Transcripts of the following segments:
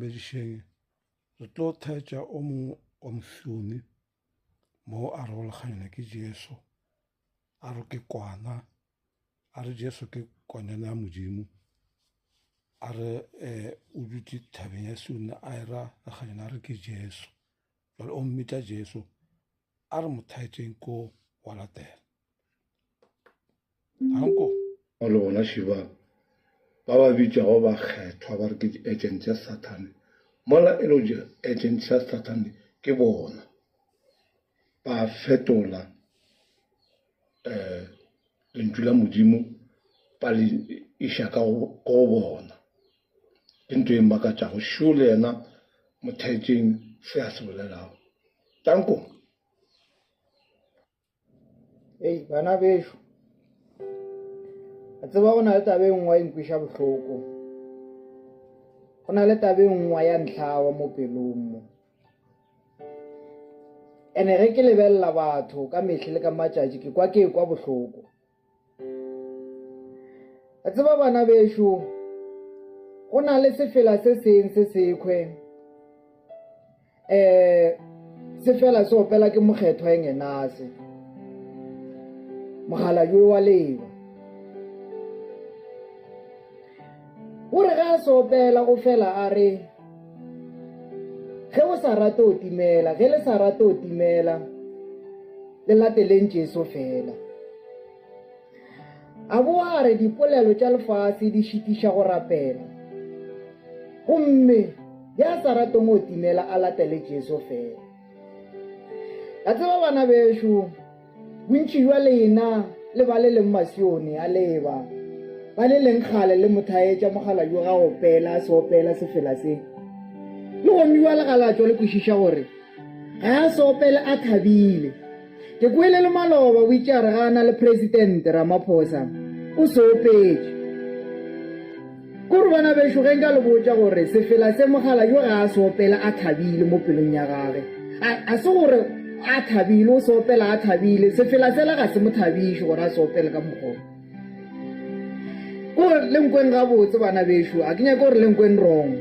poledišeng re tlo thaetša o mongwe wa mosione mo a rolaganyana ke Jesu a re ke kwana a re Jesu ke kwanana ya Modimo a re o dutse thabeng ya sione a era ganyana a re ke Jesu jwale o mmitša Jesu a re mo thaetšeng ko wa latela hanko o le bona šiba ba ba bitšago ba kgethwa ba re ke di-agent ya Satane mola e le di-agent ya Satane ke bona ba fetola lentswe la Modimo ba le iša ka go bona ke ntho e makatšago šio le yena mothaetšeng se a se bolelago tanko ei bana bešo a tseba go na le tabe nngwe e nkwiša bohloko go na le tabe nngwe ya ntlhawa mo pelong mo ene ge ke lebelela batho ka mehle le ka matšatši ke kwa bohloko a tseba bana bešo go na le sefela se seng se sekhwe sefela se opela ke mokgethwa engenase mogala jo wa leba o re ga se opela go fela a re ge o sa rate o timela ge le sa rate o timela le lateleng Jesu fela a bo a re dipolelo tša lefase di šitiša go rapela gomme ya sa ratong o timela a latele Jesu fela a tseba bana bešo bontši jwa lena le ba le leng masione a leba ba le leng kgale le mothaetša mogala jo ga opela a se opela sefela se le gomme jwa legalatšo le kwešiša gore ga a se opele a thabile ke kwele le maloba o itše a re gana le presidente Ramaphosa o se opetše kore bana bešo ge nka le botša gore sefela se mogala jo ga a se opela a thabile mo pelong ya gage a se gore a thabile o se opela a thabile sefela sela ga se mo thabiše gore a se opele ka mokgolo kore le nkweng ga botse bana bešo a ke nyaka gore le nkweng wrong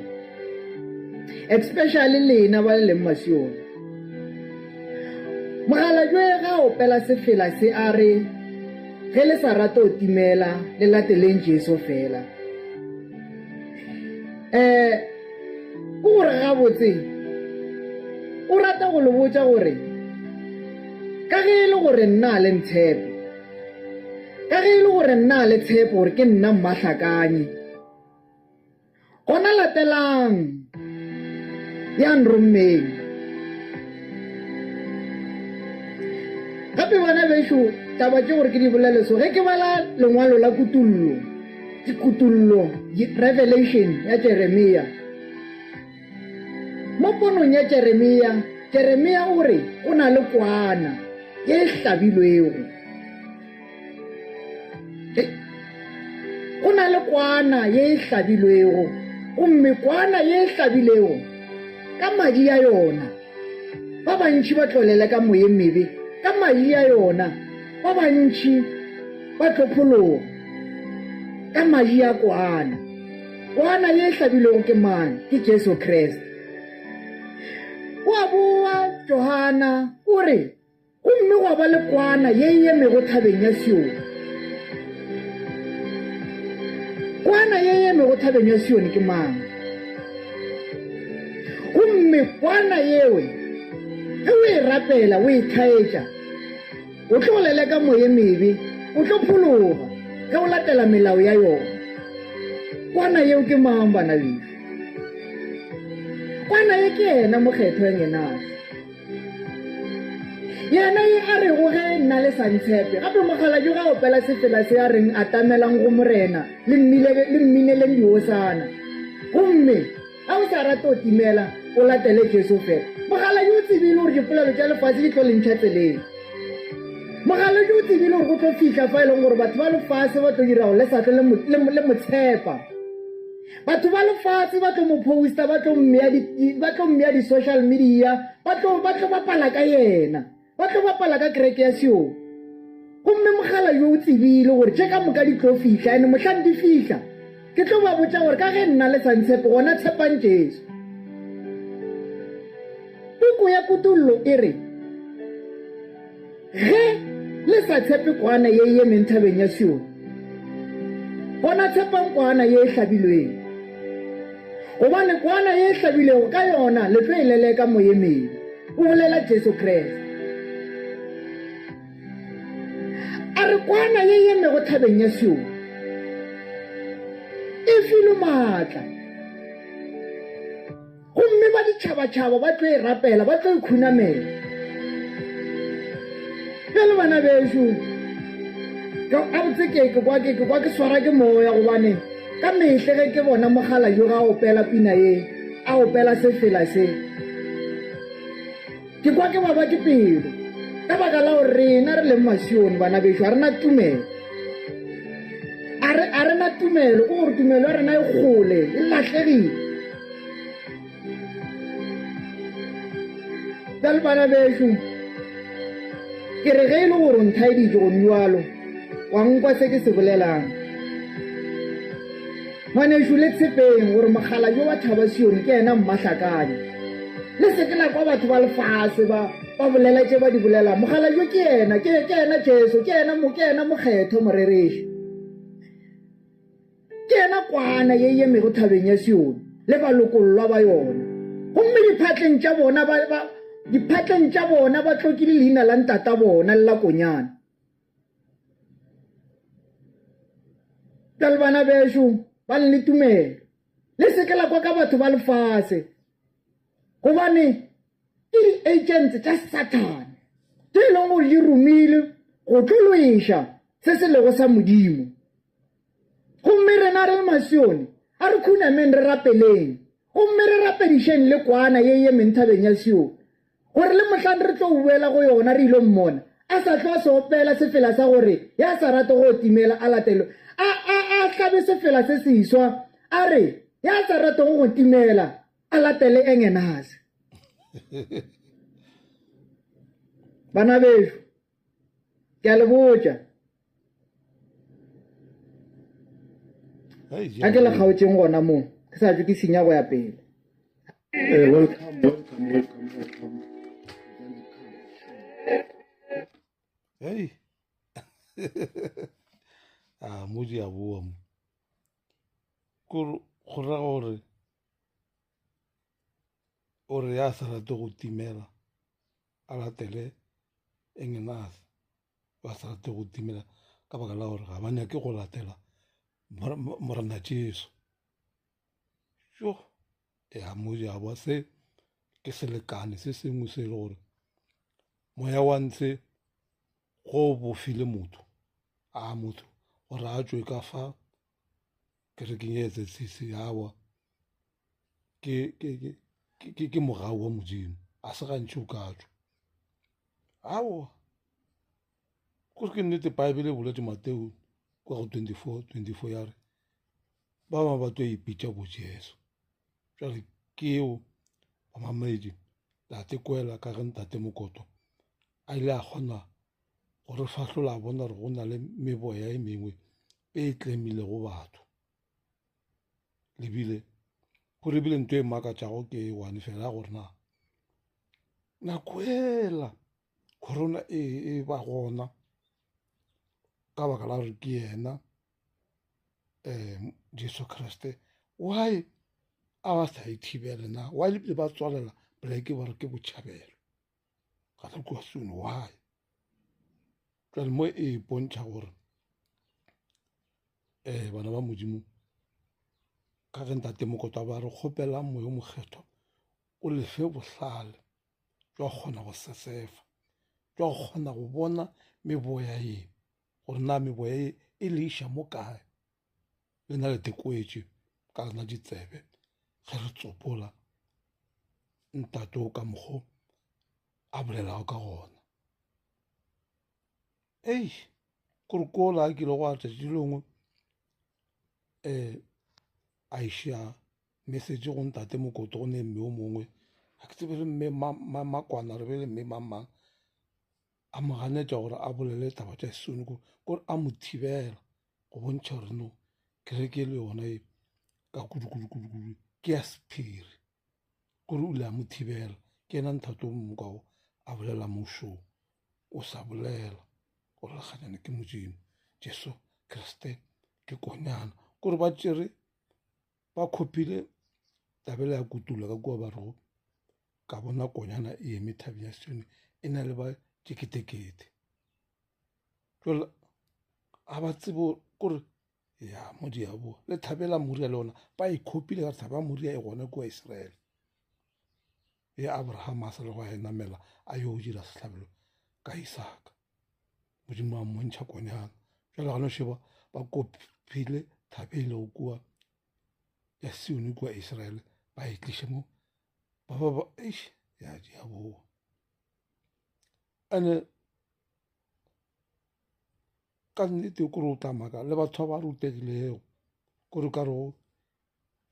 especially lena ba le leng masione mogala jo ga opela sefela se a re ge le sa rate o timela le lateleng Jesu fela ko gore ga botse o rata go le botša gore ka ge e le gore nna le ntshepe ka ge e le gore nna le tshepe gore ke nna Mmahlakanye gona latelang ya nrommeng gape bana bešo taba tše gore ke di bolele so ge ke bala lengwalo la kutullo Revelation ya Jeremia mo ponong ya Jeremia o re o na le kwana ye e hlabilwego o na le kwana ye e hlabilwego gomme kwana ye e hlabilego ka madi a yona ba bantši ba tlolele ka moye mebe ka madi a yona ba bantši ba tlophologa ka madi a kwana ye e hlabilego ke man ke Jesu Kriste wa boa Johana o re gomme gwa ba le kwana ye e emego thabeng ya Sione kwana ye e emego thabeng ya Sione ke mang gomme kwana yewe ge o e rapela o e thaetša o tlo lele ka moye mebe o tlo phologa ge o latela melao ya yona kwana yeo ke mang bana bešo kwana ye ke yena mokgethwa engenase yena ye a rego ge nna le sa ntshepe gape mogala jo ga opela sefela se a reng a tamelang go morena le mmineleng diosana gomme ga o sa rate o timela o latele Jesu fela mogala jo o tsebile gore dipolelo tša lefase di tlo lentšha tseleng mogala jo o tsebile gore go tlo fitlha fa e leng gore batho ba lefase ba tlo dirago lesatlho le motshepa batho ba lefase ba tlo mo posta ba tlo mmea di-social media ba tlo bapala ka yena ba tlo bapala ka kereke ya Sione gomme mogala jo o tsebile gore tše ka moka di tlo fitlha ene mohlang di fitlha ke tlo ba botša gore ka ge nna le sa ntshepe gona tshepang Jesu kobo ya kutullo e re ge le sa tshepe kwana ye emeng thabeng ya Sion bona tshepang kwana ye e hlabilweng gobane kwana ye e hlabilego ka yona le tlo e leleka moyemedi o bolela Jesu Kreste a re kwana ye emego thabeng ya Sion e filo maatla gomme ba ditšhabatšhaba ba tlo e rapela ba tlo e khunamela bjale bana bešo a botse ke kwa ke swara ke moya gobane ka mehle ge ke bona mogala jo ga opela pina ye a opela sefela se ke kwa ke baba ke pelo ka baka la gore rena re leng masione bana bešo a rena tumelo a rena tumelo ke gore tumelo ya rena e kgole e latlhegile bjale bana bešo ke re ge e le gore nthaeditse go nnualo wa nkwa se ke se bolelang ngwanešo le tshepeng gore mogala jo wa thaba Sione ke ena mmatlhakane le sekela kwa batho ba lefase ba bolela tše ba di bolelang mogala jo ke ena Jesu ke ena mokgetho morerešo ke ena kwana ye emego thabeng ya Sione le balokollwa ba yona gomme diphatleng tša bona ba tlokile leina la ntata bona le la konyana bjale bana bešo ba le tumelo le sekela kwa ka batho ba lefase gobane ke di-agents tša Satan tše e leng gore di romile go tloloiša se se lego sa modimo gomme rena re le masione a re khunameng re rapeleng gomme re rapedišeng le kwana ye emeng thabeng ya Sione gore le mohlang re tlo buela go yona re ilo mmona a sa tlo se opela sefela sa gore ya sa rate go timela a latelo a hlabe sefela se seiswa a re ya sa rate go timela a latele engenase bana bešo ke a le botša a ke le kgaotšeng gona moo ke sa tšo ke senya go ya pele welcome. Hey. Mo di a boa mo. Go raga gore ya sa rate go timela a latele engenase ba sa rate go timela ka baka la gore ga ba nyake go latela morena Jesu yo mo di a boa se ke selekane se sengwe se e le gore moya wa ntshe go bofile motho gore a tswe ka fa kerekeng e etsetsese yawa ke mogau wa modimo a se gantši o ka tswa aowa kore ke nnete baebele e boletse Mateo kwa go 24 ya re ba bangwe ba tlo ipitša bo Jesu jale ke eo bamamedi tate kwela ka ge ntate Mokoto a ile a kgona gore fahlola a bona gore go na le meboya e mengwe e tlemile go batho lebile gore ebile nto e makatšago ke one fela gore nako ela corona e ba gona ka baka la gore ke yena Jesu Kriste why a ba sa ithibele na why le ba tswalela poleke ba re ke botšhabelo ga se kwa soon why jale mo e pontšha gore bana ba modimo ka ge ntate Mokoto ba re kgopela moya mokgetho o lefe bohlale jwa kgona go sesefa jwa kgona go bona meboya ye gore na meboya ye e le iša mo kae le na le tekoetše ka lena ditsebe ge re tsopola ntate o ka mokgo a bolelago ka gona kore kola a kile go a tšatši lengwe a iša message go ntate Mokoto go ne mme o mongwe ga ke tsebe le mme makwana re be le mme mamang a mo ganetša gore a bolele taba tša sone kore a mo thibela go bontšha gore no kereke le yona e ka kudu ke ya sephiri kore o ile a mo thibela ke ena Nthato Mokao a bolela mošong o sa bolela gore lekganyane ke Modimo, Jesu Kriste ke konyana. Kore ba tšere ba khopile tabela ya kutula ka kua ba rego ka bona konyana e eme thabeng ya Sione e na le ba tšeketekete. Jole a ba tsebo kore ya modia boa le thabela Moria le ona ba ikhopile ka thaba Moria e gona kua Israele ye Abraham a sa le go a enamela a yo dira sehlabelo ka Isaka. Modimo a mmontšha konyana. Jale ga no sheba ba kopile thabele go kua ya Sione kua Israele ba e tliše mo ba ya dia boa. Ane ka nnete kore o tlamaka le batho ba rutegilego kore ka rego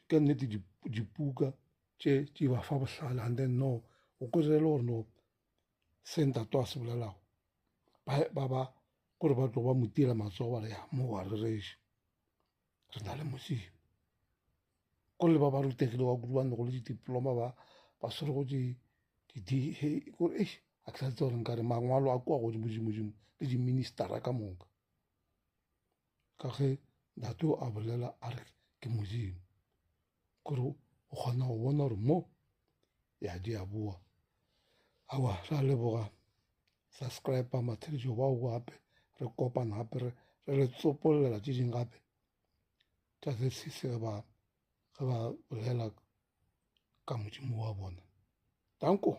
ka nnete dipuka tše ba fa bohlale and then no o kwerele gore no se ntato a se bolelago ba kore ba tlo ba motila matsogo ba re ya mo wa rereše re na le Modimo. Ko le ba rutegile wa kudu ba nego le didiploma ba swere go di kore a ke sa tse gore nkare mangwalo a kua godimo le di-ministera ka moka ka ge ntato a bolela a re ke Modimo kore o kgona go bona gore mo ya di a boa. Awa ra leboga subscriber mathedišo bao gape re kopana gape re le tsopolela tše dingwe gape tša se ge ba bolela ka Modimo wa bona. Danko.